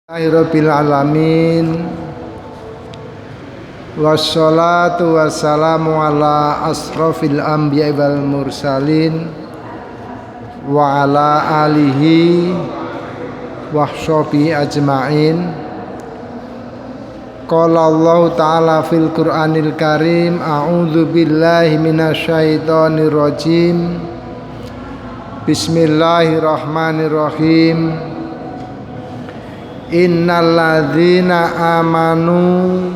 Rabbil alamin wassalatu wassalamu ala asrofil anbiya wal mursalin wa ala alihi wa sahbihi ajma'in. Qala Allah ta'ala fil Qur'anil Karim, a'udzu billahi minasyaitonir rajim. Bismillahirrahmanirrahim. Innalladzina amanu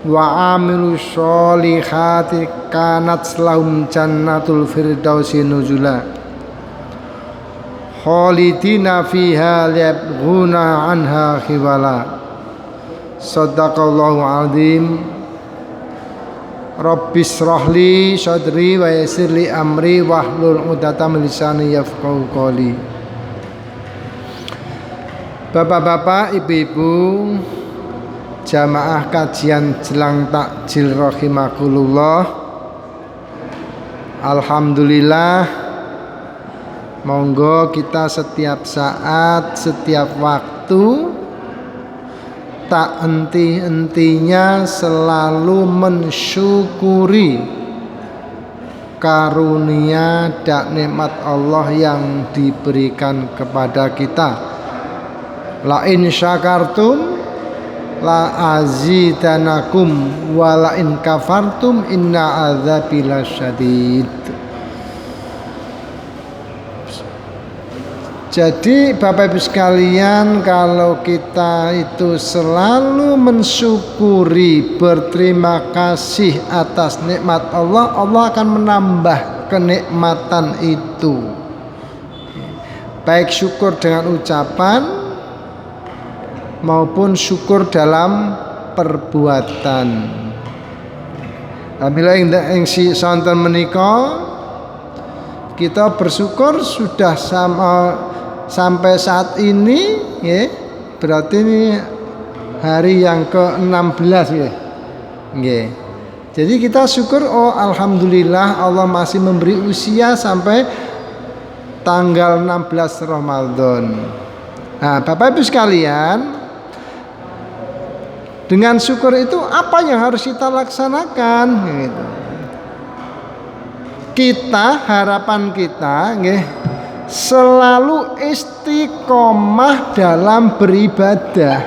wa amilus sholihati kanat lahum jannatul firdausi nuzula khalidina fiha yabghuna anha khiwala. Shadaqallahu azim. Rabbis shrahli sadri wa yassirli amri wahlul 'uqdatam min lisani yafqahu qawli. Bapak-bapak, ibu-ibu, jamaah kajian jelang takjil rahimakumullah. Alhamdulillah, monggo kita setiap saat, setiap waktu tak henti-hentinya selalu mensyukuri karunia dan nikmat Allah yang diberikan kepada kita. La in syakartum la azidanakum wa la in kafartum inna adzabi lasyadid. Jadi Bapak Ibu sekalian, kalau kita itu selalu mensyukuri, berterima kasih atas nikmat Allah, Allah akan menambah kenikmatan itu. Baik syukur dengan ucapan maupun syukur dalam perbuatan. Apabila yang si sonten menika kita bersyukur sudah sampai saat ini, ya, berarti ini hari yang ke-16, ya. Jadi kita syukur, oh alhamdulillah Allah masih memberi usia sampai tanggal 16 Ramadan. Nah, Bapak Ibu sekalian, dengan syukur itu apa yang harus kita laksanakan? Gitu. Kita, harapan kita, selalu istiqomah dalam beribadah.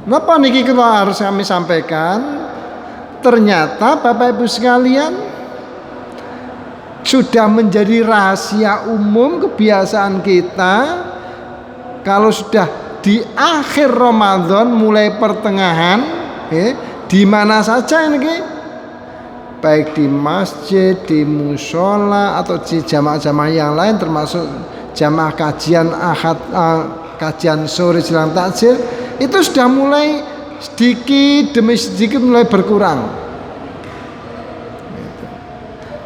Napa niki kita harus kami sampaikan? Ternyata Bapak Ibu sekalian, sudah menjadi rahasia umum kebiasaan kita. Kalau sudah di akhir Ramadan mulai pertengahan, di mana saja ini, baik di masjid, di musola atau di jamaah-jamaah yang lain, termasuk jamaah kajian ahad, kajian sore jelang takjil, itu sudah mulai sedikit demi sedikit mulai berkurang.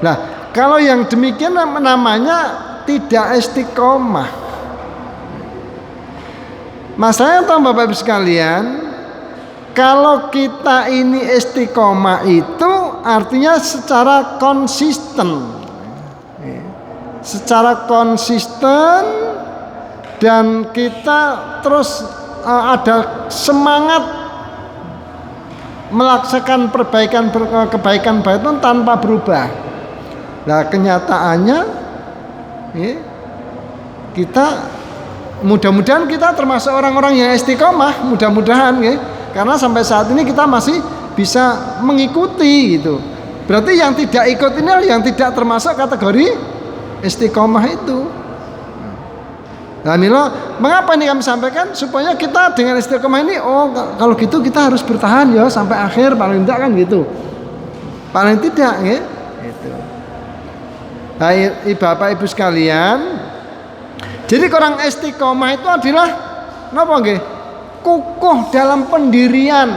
Nah, kalau yang demikian namanya tidak istiqomah. Masalahnya tahu Bapak Ibu sekalian, kalau kita ini istiqomah itu artinya secara konsisten. Secara konsisten, dan kita terus ada semangat melaksanakan kebaikan itu tanpa berubah. Nah, kenyataannya kita mudah-mudahan kita termasuk orang-orang yang istiqomah, mudah-mudahan, karena sampai saat ini kita masih bisa mengikuti gitu. Berarti yang tidak ikut ini yang tidak termasuk kategori istiqomah itu. Nah, Milo, mengapa ini kami sampaikan? Supaya kita dengan istiqomah ini, oh kalau gitu kita harus bertahan ya sampai akhir, paling tidak kan gitu. Paling tidak, gitu. Nah, Bapak Ibu sekalian, jadi orang istiqomah itu adalah napa nggih? Kukuh dalam pendirian.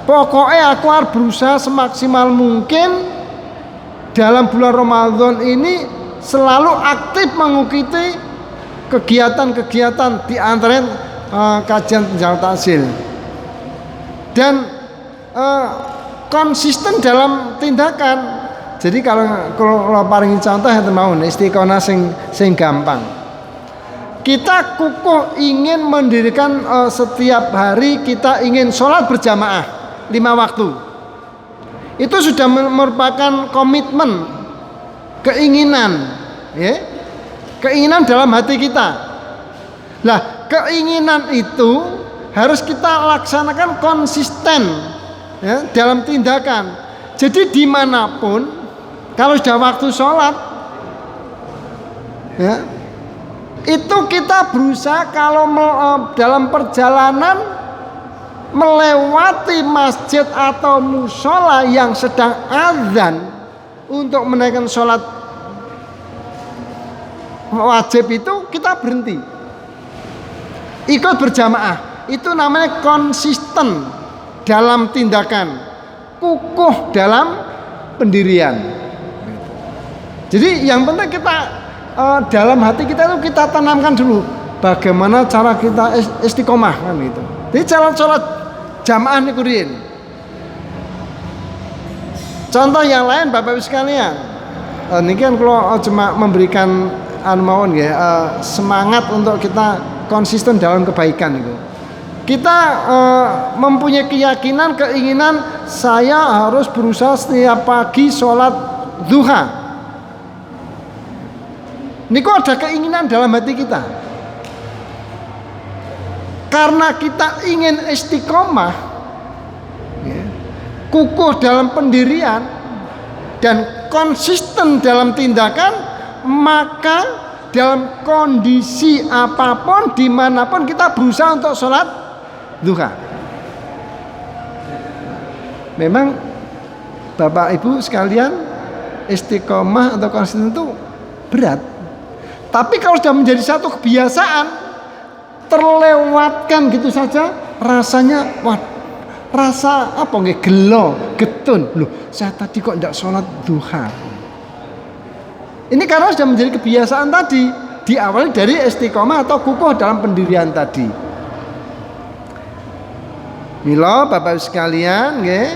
Pokoknya aku harus berusaha semaksimal mungkin dalam bulan Ramadan ini selalu aktif mengikuti kegiatan-kegiatan, di antaranya kajian jelang takjil. Dan konsisten dalam tindakan. Jadi kalau paling contoh itu mau istiqomah sing gampang. kita kukuh ingin mendirikan setiap hari kita ingin sholat berjamaah 5 waktu. Itu sudah merupakan komitmen, keinginan, ya, keinginan dalam hati kita. Nah, keinginan itu harus kita laksanakan konsisten, ya, dalam tindakan. Jadi dimanapun, kalau sudah waktu sholat, ya, itu kita berusaha kalau dalam perjalanan melewati masjid atau musola yang sedang azan untuk menaikkan sholat wajib itu kita berhenti, ikut berjamaah. Itu namanya konsisten dalam tindakan, kukuh dalam pendirian. Jadi yang penting kita dalam hati kita itu kita tanamkan dulu bagaimana cara kita istiqomah kan gitu. Jadi cara sholat jamaah niku riyen. Contoh yang lain Bapak Ibu sekalian, niki kan kalau cuma memberikan mawon ya, semangat untuk kita konsisten dalam kebaikan itu. Kita mempunyai keyakinan, keinginan saya harus berusaha setiap pagi sholat duha. Niku ada keinginan dalam hati kita. Karena kita ingin istiqomah, ya, kukuh dalam pendirian dan konsisten dalam tindakan, maka dalam kondisi apapun, dimanapun kita berusaha untuk sholat duha. Memang Bapak Ibu sekalian, istiqomah atau konsisten itu berat. Tapi kalau sudah menjadi satu kebiasaan, terlewatkan gitu saja, rasanya rasa apa nggih, gelo, getun. Loh, saya tadi kok tidak sholat duha. Ini karena sudah menjadi kebiasaan tadi, diawali dari istiqomah atau kukuh dalam pendirian tadi. Mila Bapak Ibu sekalian, nggih,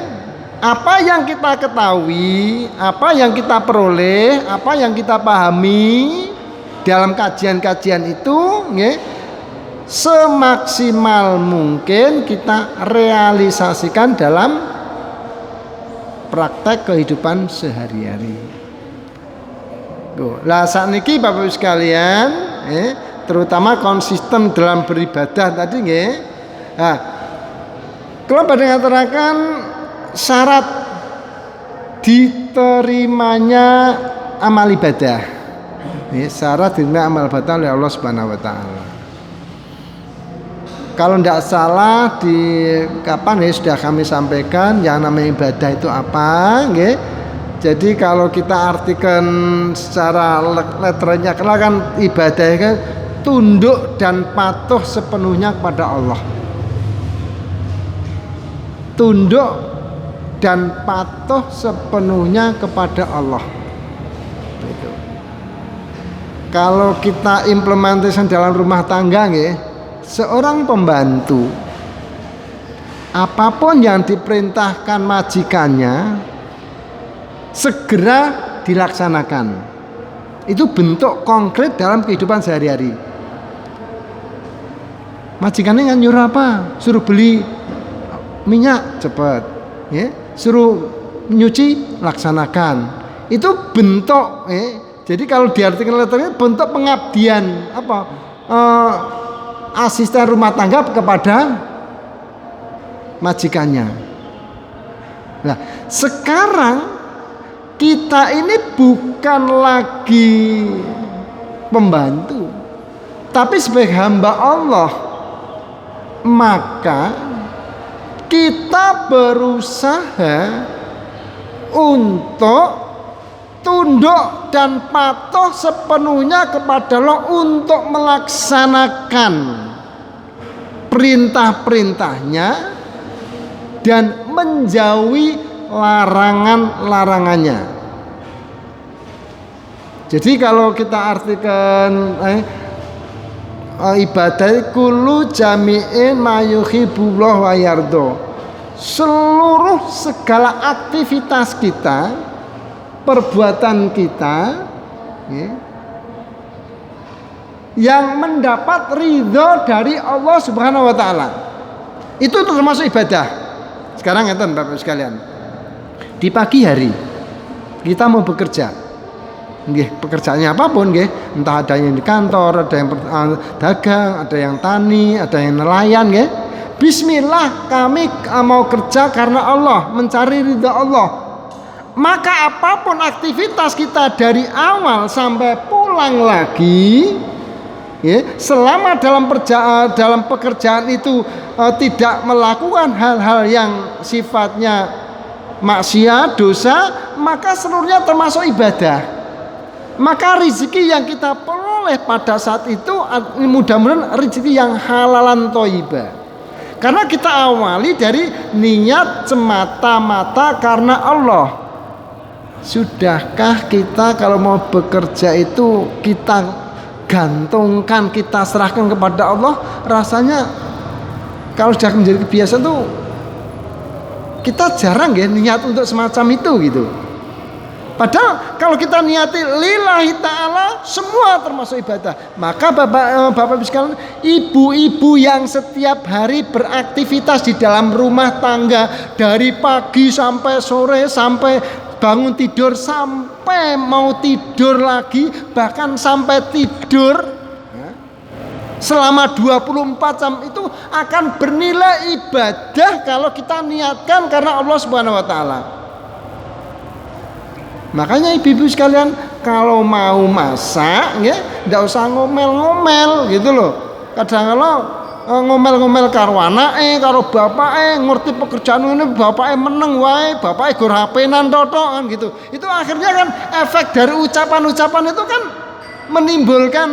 apa yang kita ketahui, apa yang kita peroleh, apa yang kita pahami dalam kajian-kajian itu, nggih, semaksimal mungkin kita realisasikan dalam praktek kehidupan sehari-hari. Lah sakniki Bapak Ibu sekalian, terutama konsisten dalam beribadah tadi nggih. Nah, kalau pada mengatakan syarat diterimanya amal ibadah, syarat diterima amal ibadah oleh Allah Subhanahu wa taala. Kalau tidak salah di kapan ya sudah kami sampaikan yang namanya ibadah itu apa, nggih. Jadi kalau kita artikan secara letternya kan ibadah kan tunduk dan patuh sepenuhnya kepada Allah. Tunduk dan patuh sepenuhnya kepada Allah. Gitu. Kalau kita implementasi dalam rumah tangga, nggih, seorang pembantu apapun yang diperintahkan majikannya segera dilaksanakan. Itu bentuk konkret dalam kehidupan sehari-hari. Majikannya nyuruh apa? Suruh beli minyak, cepat, ya. Suruh nyuci, laksanakan. Itu bentuk, jadi kalau diartikan letternya bentuk pengabdian apa? Asisten rumah tangga kepada majikannya. Nah, sekarang kita ini bukan lagi pembantu, tapi sebagai hamba Allah, maka kita berusaha untuk tunduk dan patuh sepenuhnya kepada Allah untuk melaksanakan perintah-perintahnya dan menjauhi larangan-larangannya. Jadi kalau kita artikan ibadah kullu jami'in ma yuhibbullah wa yardo, seluruh segala aktivitas kita, perbuatan kita, yang mendapat ridho dari Allah Subhanahu wa taala. Itu termasuk ibadah. Sekarang ngeten Bapak sekalian. Di pagi hari kita mau bekerja. Nggih, pekerjaannya apapun nggih, entah ada yang di kantor, ada yang dagang, ada yang tani, ada yang nelayan nggih. Bismillah, kami mau kerja karena Allah, mencari ridha Allah. Maka apapun aktivitas kita dari awal sampai pulang lagi, ya, selama dalam pekerjaan itu tidak melakukan hal-hal yang sifatnya maksiat, dosa, maka seluruhnya termasuk ibadah. Maka rezeki yang kita peroleh pada saat itu mudah-mudahan rezeki yang halalan thayyibah. Karena kita awali dari niat semata-mata karena Allah. Sudahkah kita kalau mau bekerja itu kita gantungkan, kita serahkan kepada Allah? Rasanya kalau sudah menjadi kebiasaan tuh kita jarang ya niat untuk semacam itu gitu. Padahal kalau kita niati lillahi ta'ala, semua termasuk ibadah. Maka Bapak-Bapak sekalian, ibu-ibu yang setiap hari beraktivitas di dalam rumah tangga, dari pagi sampai sore, sampai bangun tidur, sampai mau tidur lagi, bahkan sampai tidur selama 24 jam, itu akan bernilai ibadah kalau kita niatkan karena Allah Subhanahu wa taala. Makanya ibu-ibu sekalian, kalau mau masak ya ndak usah ngomel-ngomel gitu loh. Kadang kalau ngomel-ngomel karo anake, karo bapake, ngerti pekerjaan ini bapake meneng wae, bapake gur HP-nan totok kan gitu. Itu akhirnya kan efek dari ucapan-ucapan itu kan menimbulkan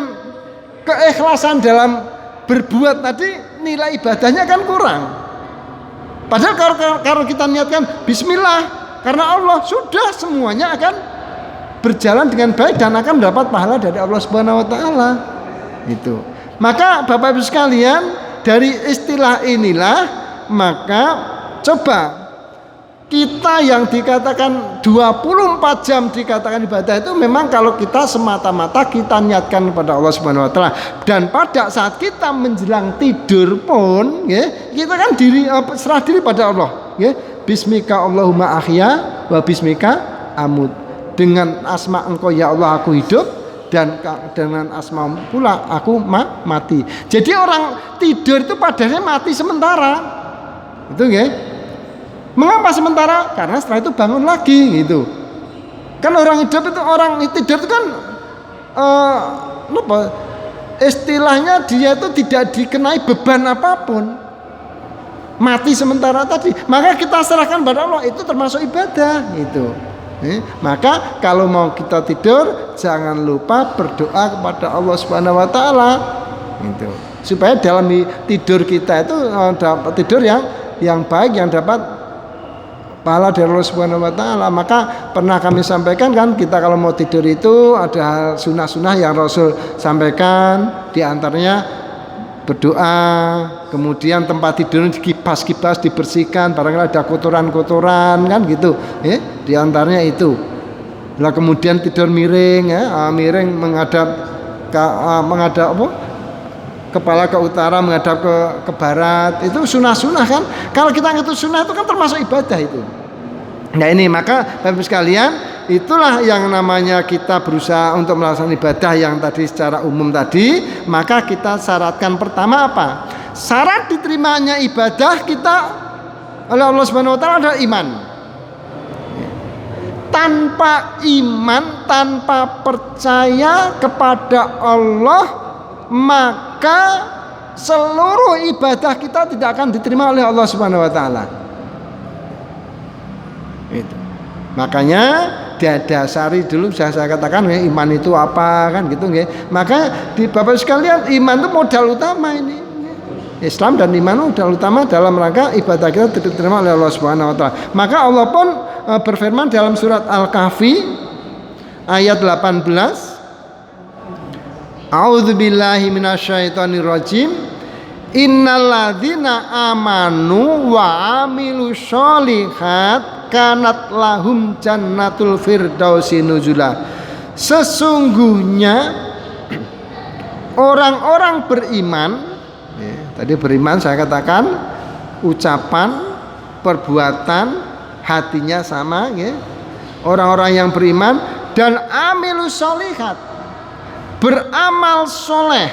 keikhlasan dalam berbuat, tadi nilai ibadahnya kan kurang. Padahal kalau kita niatkan bismillah karena Allah, sudah semuanya akan berjalan dengan baik dan akan mendapat pahala dari Allah Subhanahu wa taala. Itu. Maka Bapak Ibu sekalian, dari istilah inilah maka coba kita yang dikatakan 24 jam dikatakan ibadah itu memang kalau kita semata-mata kita niatkan kepada Allah Subhanahu wa taala. Dan pada saat kita menjelang tidur pun ya, kita kan serah diri pada Allah ya. Bismika Allahumma ahya wa bismika amut. Dengan asma Engkau ya Allah aku hidup, dan dengan asma pula aku mati. Jadi orang tidur itu padahal mati sementara. Itu ya. Mengapa sementara? Karena setelah itu bangun lagi gitu. Kan orang hidup itu, orang tidur itu kan istilahnya dia itu tidak dikenai beban apapun. Mati sementara tadi, maka kita serahkan pada Allah, itu termasuk ibadah itu. Maka kalau mau kita tidur, jangan lupa berdoa kepada Allah Subhanahu wa taala itu, supaya dalam tidur kita itu dapat tidur yang baik, yang dapat pahala dari Allah Subhanahu wa taala. Maka pernah kami sampaikan kan, kita kalau mau tidur itu ada sunnah-sunnah yang Rasul sampaikan, di antaranya berdoa, kemudian tempat tidur dikipas-kipas, dibersihkan, barangkali ada kotoran-kotoran kan gitu, di antaranya itu. Lah kemudian tidur miring, miring menghadap kepala ke utara, menghadap ke barat. Itu sunah-sunah kan. Kalau kita ngitung sunah itu kan termasuk ibadah itu. Nah ini, maka Bapak sekalian, itulah yang namanya kita berusaha untuk melaksanakan ibadah yang tadi secara umum tadi. Maka kita syaratkan pertama apa? Syarat diterimanya ibadah kita oleh Allah Subhanahu wa taala adalah iman. Tanpa iman, tanpa percaya kepada Allah, maka seluruh ibadah kita tidak akan diterima oleh Allah Subhanahu wa taala. Itu. Makanya dasari dulu saya katakan ya, iman itu apa kan gitu nggih. Maka di Bapak sekalian, iman itu modal utama ini. Islam dan iman modal utama dalam rangka ibadah kita diterima oleh Allah Subhanahu wa taala. Maka Allah pun berfirman dalam surat Al-Kahfi ayat 18. A'udzubillahi minasyaitonirrajim. Innalladzina amanu wa amilus sholihat kanat lahum jannatul firdausi nuzula. Sesungguhnya orang-orang beriman, ya, tadi beriman saya katakan ucapan, perbuatan, hatinya sama, ya. Orang-orang yang beriman dan amilus solihat, beramal soleh.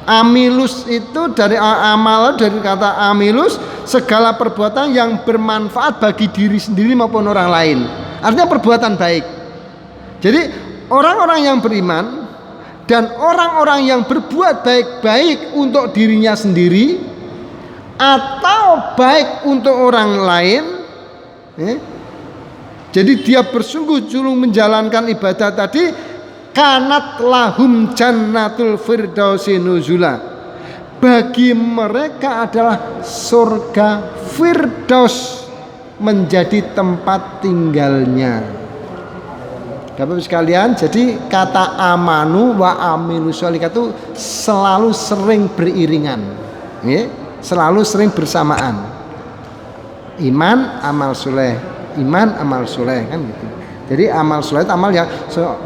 Amilus itu dari amal, dari kata amilus, segala perbuatan yang bermanfaat bagi diri sendiri maupun orang lain. Artinya perbuatan baik. Jadi orang-orang yang beriman dan orang-orang yang berbuat baik-baik untuk dirinya sendiri atau baik untuk orang lain, ya. Jadi dia bersungguh-sungguh menjalankan ibadah tadi, kanat lahum jannatul firdausi nuzula. Bagi mereka adalah surga firdaus menjadi tempat tinggalnya. Bapak sekalian, jadi kata amanu wa amilu sholihat itu selalu sering beriringan, ya? Selalu sering bersamaan. Iman, amal soleh, iman, amal soleh, kan gitu. Jadi amal soleh itu amal yang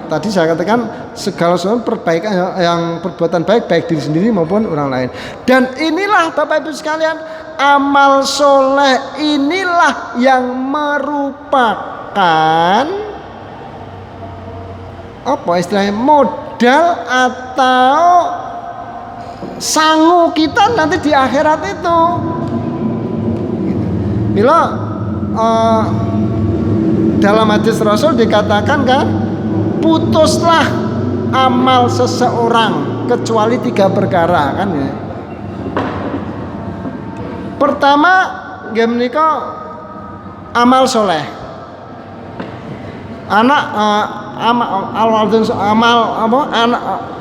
tadi saya katakan segala sesuatu perbaikan yang perbuatan baik baik diri sendiri maupun orang lain. Dan inilah Bapak Ibu sekalian, amal soleh inilah yang merupakan apa istilahnya, modal atau sangu kita nanti di akhirat itu. Bila dalam hadis Rasul dikatakan kan, putuslah amal seseorang kecuali 3 perkara kan ya. Pertama, nggih menika amal soleh.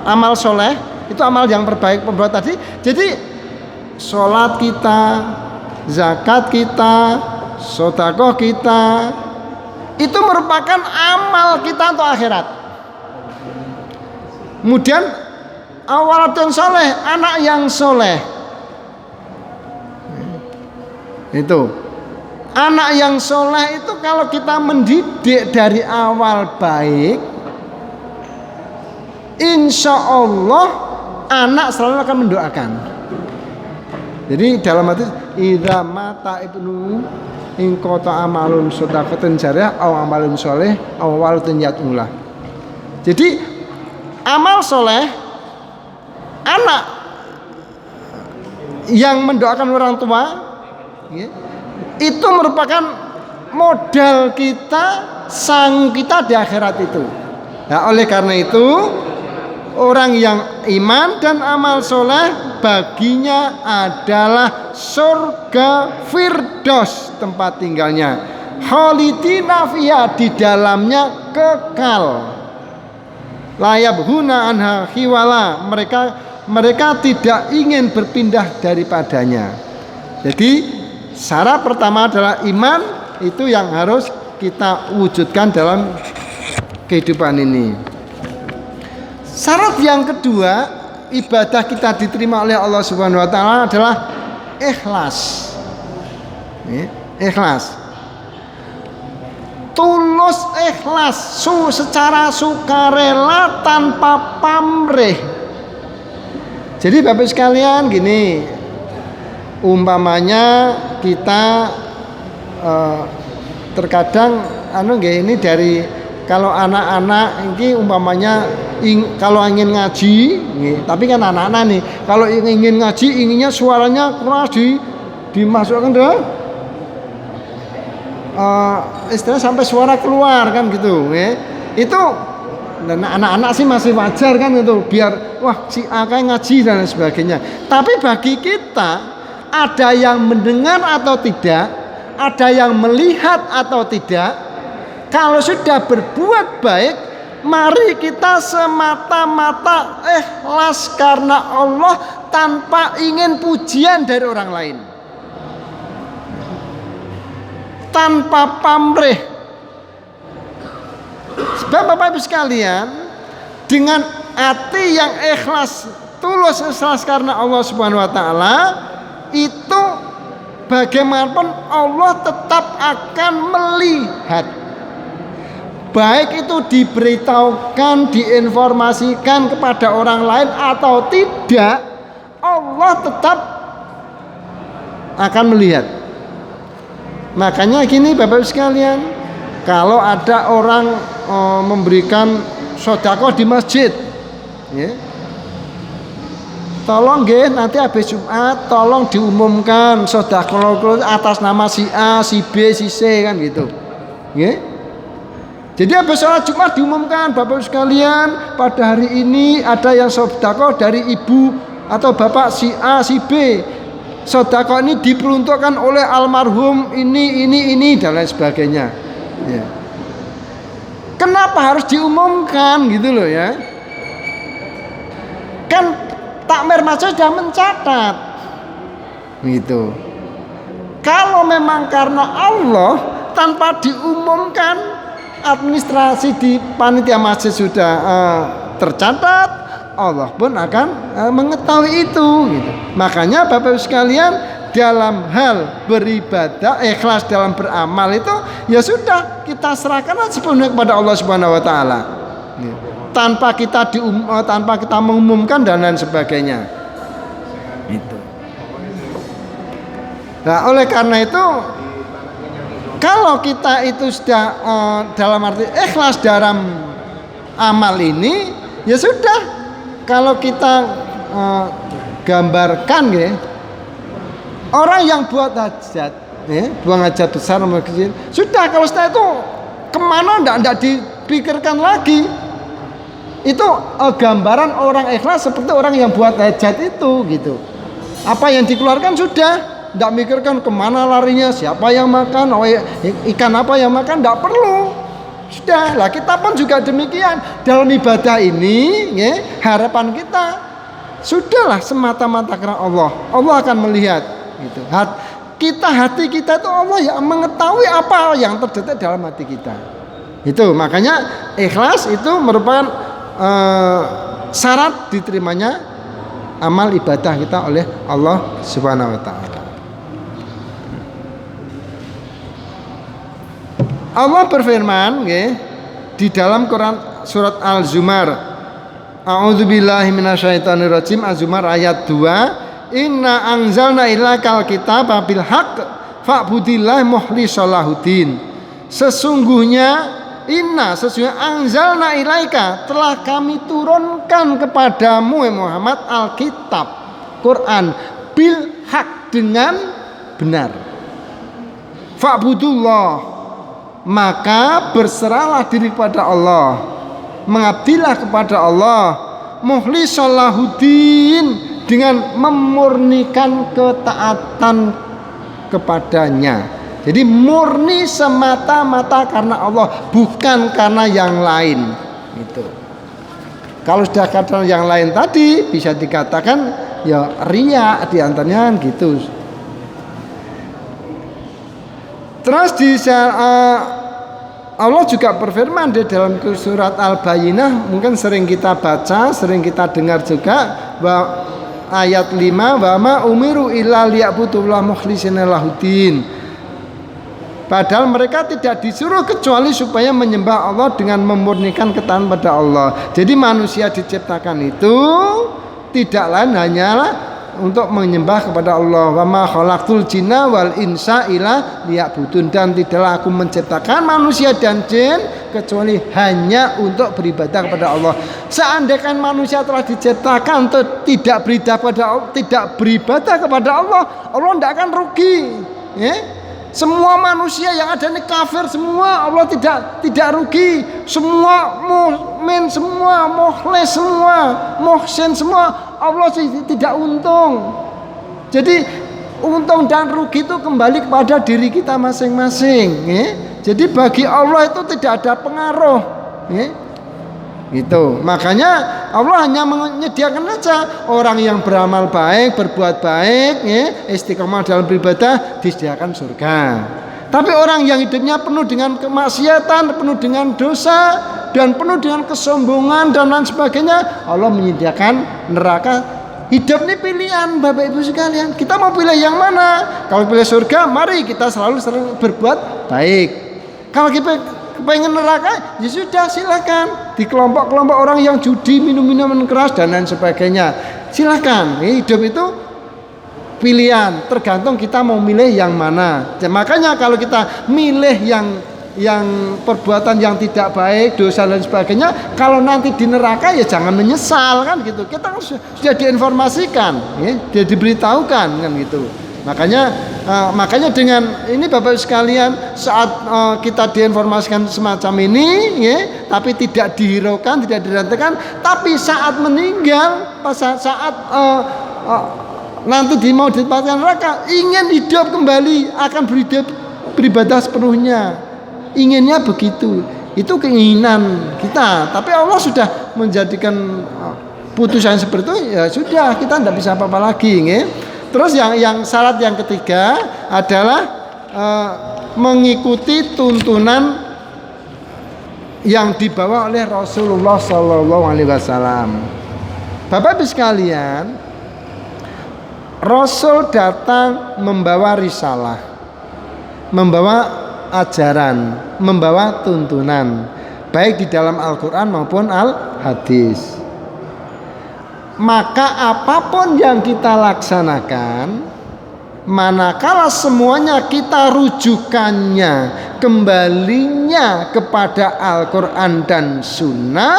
Amal soleh itu amal yang terbaik perbuatan tadi. Jadi sholat kita, zakat kita, sedekah kita itu merupakan amal kita untuk akhirat. Kemudian awalatun soleh, anak yang soleh. Itu anak yang soleh itu kalau kita mendidik dari awal baik, insya Allah anak selalu akan mendoakan. Jadi dalam hati idza mata ibnu in qata amalun shadaqatan jariyah aw amalun soleh aw waladun yatullah. Jadi amal soleh, anak yang mendoakan orang tua, ya, itu merupakan modal kita, sang kita di akhirat itu. Nah, oleh karena itu orang yang iman dan amal soleh baginya adalah surga firdaus tempat tinggalnya, khalidina fiha, di dalamnya kekal, la yabghuna anha khiwala, mereka tidak ingin berpindah daripadanya. Jadi syarat pertama adalah iman, itu yang harus kita wujudkan dalam kehidupan ini. Syarat yang kedua, ibadah kita diterima oleh Allah Subhanahu wa taala adalah ikhlas. Ikhlas. Tulus ikhlas, secara sukarela tanpa pamrih. Jadi Bapak sekalian gini, umpamanya kita terkadang ini dari kalau anak-anak ini umpamanya kalau ingin ngaji, tapi kan anak-anak nih kalau ingin ngaji inginnya suaranya keras dimasukkan ke istilah sampai suara keluar kan gitu, itu anak-anak sih masih wajar kan itu, biar wah si A kayak ngaji dan sebagainya. Tapi bagi kita ada yang mendengar atau tidak, ada yang melihat atau tidak. Kalau sudah berbuat baik, mari kita semata-mata ikhlas karena Allah tanpa ingin pujian dari orang lain, tanpa pamrih. Sebab Bapak Ibu sekalian, dengan hati yang ikhlas, tulus ikhlas karena Allah Subhanahu wa taala, itu bagaimanapun Allah tetap akan melihat. baik itu diberitahukan, diinformasikan kepada orang lain atau tidak, Allah tetap akan melihat. Makanya gini Bapak Ibu sekalian, kalau ada orang memberikan sedekah di masjid, ya, tolong nggih nanti habis Jumat tolong diumumkan sedekah atas nama si A, si B, si C kan gitu. Nggih. Jadi habis sholat Jumat diumumkan Bapak sekalian pada hari ini ada yang sedekah dari ibu atau bapak si A, si B. Sedekah ini diperuntukkan oleh almarhum ini dan lain sebagainya. Ya. Kenapa harus diumumkan gitu loh ya? Kan takmir masjid sudah mencatat gitu. Kalau memang karena Allah, tanpa diumumkan, administrasi di panitia masjid sudah tercatat, Allah pun akan mengetahui itu gitu. Makanya Bapak Ibu sekalian, dalam hal beribadah, ikhlas dalam beramal itu ya sudah kita serahkan sepenuhnya kepada Allah Subhanahu wa taala. Gitu. Tanpa kita mengumumkan dan lain sebagainya. Itu. Nah, oleh karena itu kalau kita itu sudah dalam arti ikhlas dalam amal ini, ya sudah. Kalau kita gambarkan ya, orang yang buat hajat, ya, buang hajat besar sama kecil, sudah kalau setelah itu kemana ndak dipikirkan lagi. Itu gambaran orang ikhlas seperti orang yang buat hajat itu gitu. Apa yang dikeluarkan sudah, tidak mikirkan kemana larinya, siapa yang makan, ikan apa yang makan, tidak perlu. Sudah lah, kita pun juga demikian dalam ibadah ini, ya, harapan kita sudahlah semata-mata karena Allah. Allah akan melihat gitu. Hati kita itu Allah yang mengetahui apa yang terdetik dalam hati kita. Itu makanya ikhlas itu merupakan syarat diterimanya amal ibadah kita oleh Allah Subhanahu wa taala. Allah berfirman di dalam Quran surat Al-Zumar, A'udzubillahi minasyaitonirrajim, Az-Zumar ayat 2, Inna anzalna ilaikal kitaba bil haqq fa'budillahi mukhlishan lahuddin. Sesungguhnya anzalna ilaika, telah kami turunkan kepadamu Muhammad Alkitab Quran bil haq, dengan benar. Fa'budullah, maka berserahlah diri kepada Allah, mengabdilah kepada Allah, mukhlishan lahuddin, dengan memurnikan ketaatan kepadanya. Jadi murni semata-mata karena Allah, bukan karena yang lain. Gitu. Kalau sudah karena yang lain tadi bisa dikatakan ya riya diantaranya gitu. Terus Allah juga berfirman di dalam surat Al-Bayyinah, mungkin sering kita baca, sering kita dengar juga, bahwa ayat 5, wa ma umiru illa liya'budullaha mukhlishina lahuddin. Padahal mereka tidak disuruh kecuali supaya menyembah Allah dengan memurnikan ketaatan pada Allah. Jadi manusia diciptakan itu tidak lain hanyalah untuk menyembah kepada Allah. Wa ma khalaqtul jinna wal insa illa liya'budun, dan tidaklah aku menciptakan manusia dan jin kecuali hanya untuk beribadah kepada Allah. Seandainya manusia telah diciptakan untuk tidak beribadah kepada Allah, Allah tidak akan rugi. Ya? Semua manusia yang ada ini kafir semua, Allah tidak rugi. Semua mukmin semua, mukhlis semua, muhsin semua, Allah tidak untung. Jadi untung dan rugi itu kembali kepada diri kita masing-masing. Ya? Jadi bagi Allah itu tidak ada pengaruh. Ya? Gitu. Makanya Allah hanya menyediakan saja orang yang beramal baik, berbuat baik, ya, istiqomah dalam beribadah, disediakan surga. Tapi orang yang hidupnya penuh dengan kemaksiatan, penuh dengan dosa, dan penuh dengan kesombongan dan lain sebagainya, Allah menyediakan neraka. Hidup ini pilihan Bapak Ibu sekalian. Kita mau pilih yang mana? Kalau pilih surga, mari kita selalu berbuat baik. Kalau kita kepengen neraka, ya sudah silakan. Di kelompok-kelompok orang yang judi, minum minuman keras dan lain sebagainya, silakan. Hidup itu pilihan, tergantung kita mau milih yang mana. Makanya kalau kita milih yang perbuatan yang tidak baik, dosa dan sebagainya, kalau nanti di neraka ya jangan menyesal kan gitu. Kita sudah diinformasikan, ya, dia diberitahukan kan gitu. Makanya dengan ini Bapak sekalian, saat kita diinformasikan semacam ini, ya, tapi tidak dihiraukan, tidak diratakan, tapi saat meninggal, saat nanti mau ditempatkan neraka, ingin hidup kembali, akan beribadah sepenuhnya. Inginnya begitu, itu keinginan kita. Tapi Allah sudah menjadikan putusan seperti itu, ya sudah, kita tidak bisa apa-apa lagi. Ya. Terus yang syarat yang ketiga adalah mengikuti tuntunan yang dibawa oleh Rasulullah SAW. Bapak Ibu sekalian, Rasul datang membawa risalah, membawa ajaran, membawa tuntunan, baik di dalam Al-Quran maupun Al-Hadis. Maka apapun yang kita laksanakan, manakala semuanya kita rujukannya, kembalinya kepada Al-Quran dan Sunnah,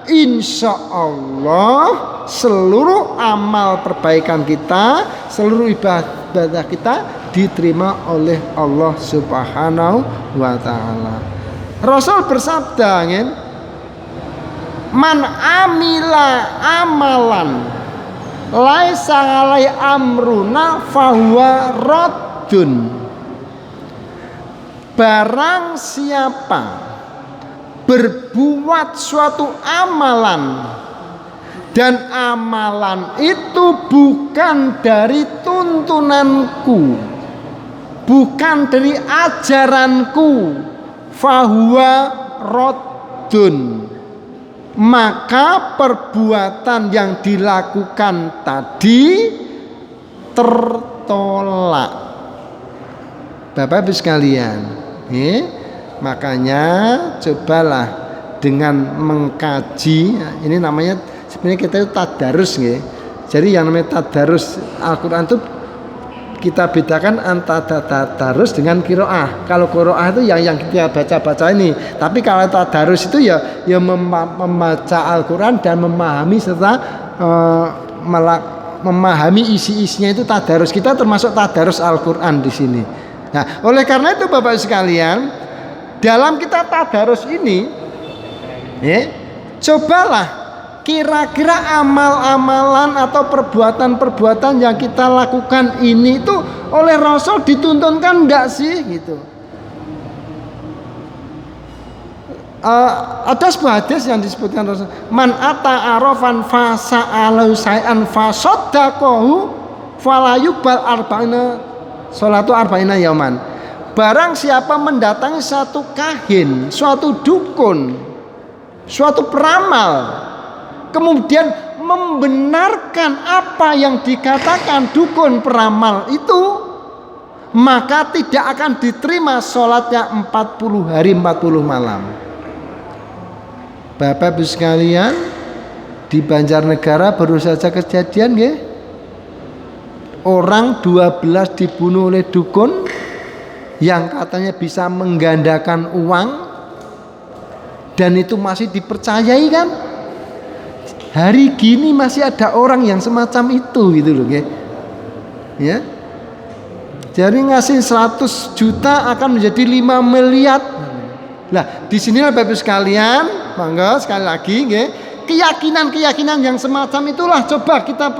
insya Allah seluruh amal perbaikan kita, seluruh ibadah kita diterima oleh Allah Subhanahu wa ta'ala. Rasul bersabda, man amila amalan laisa alai amruna fahuwa raddun. Barang siapa berbuat suatu amalan dan amalan itu bukan dari tuntunanku, bukan dari ajaranku, fahuwa raddun, maka perbuatan yang dilakukan tadi tertolak. Bapak Ibu sekalian, makanya cobalah dengan mengkaji, ini namanya sebenarnya kita itu tadarus, jadi yang namanya tadarus Al-Quran itu kita bedakan antara tadarus dengan qiraah. Kalau qiraah itu yang kita baca ini, tapi kalau tadarus itu ya membaca Al-Quran dan memahami serta memahami isi-isinya, itu tadarus. Kita termasuk tadarus Al-Quran di sini. Nah, oleh karena itu Bapak sekalian, dalam kita tadarus ini, cobalah kira-kira amal-amalan atau perbuatan-perbuatan yang kita lakukan ini itu oleh Rasul dituntunkan enggak sih gitu. Ada sebuah hadis yang disebutkan Rasul, man ata arafan fa sa'alu sai'an fa saddaqahu falayubal arba'ina sholatu arba'ina yauman. Barang siapa mendatangi satu kahin, suatu dukun, suatu peramal, kemudian membenarkan apa yang dikatakan dukun peramal itu, maka tidak akan diterima sholatnya 40 hari 40 malam. Bapak Ibu sekalian, di Banjarnegara baru saja kejadian, orang 12 dibunuh oleh dukun yang katanya bisa menggandakan uang, dan itu masih dipercayai kan. Hari gini masih ada orang yang semacam itu gitu loh, ya. Jadi ngasih 100 juta akan menjadi 5 miliar. Nah, di sinilah Bapak sekalian, monggo sekali lagi, keyakinan-keyakinan yang semacam itulah coba kita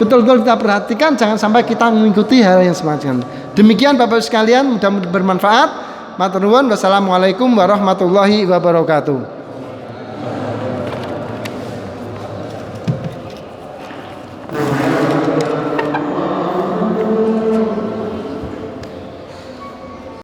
betul-betul kita perhatikan, jangan sampai kita mengikuti hal yang semacam. Demikian Bapak sekalian, mudah-mudahan bermanfaat. Matur nuwun, wassalamualaikum warahmatullahi wabarakatuh.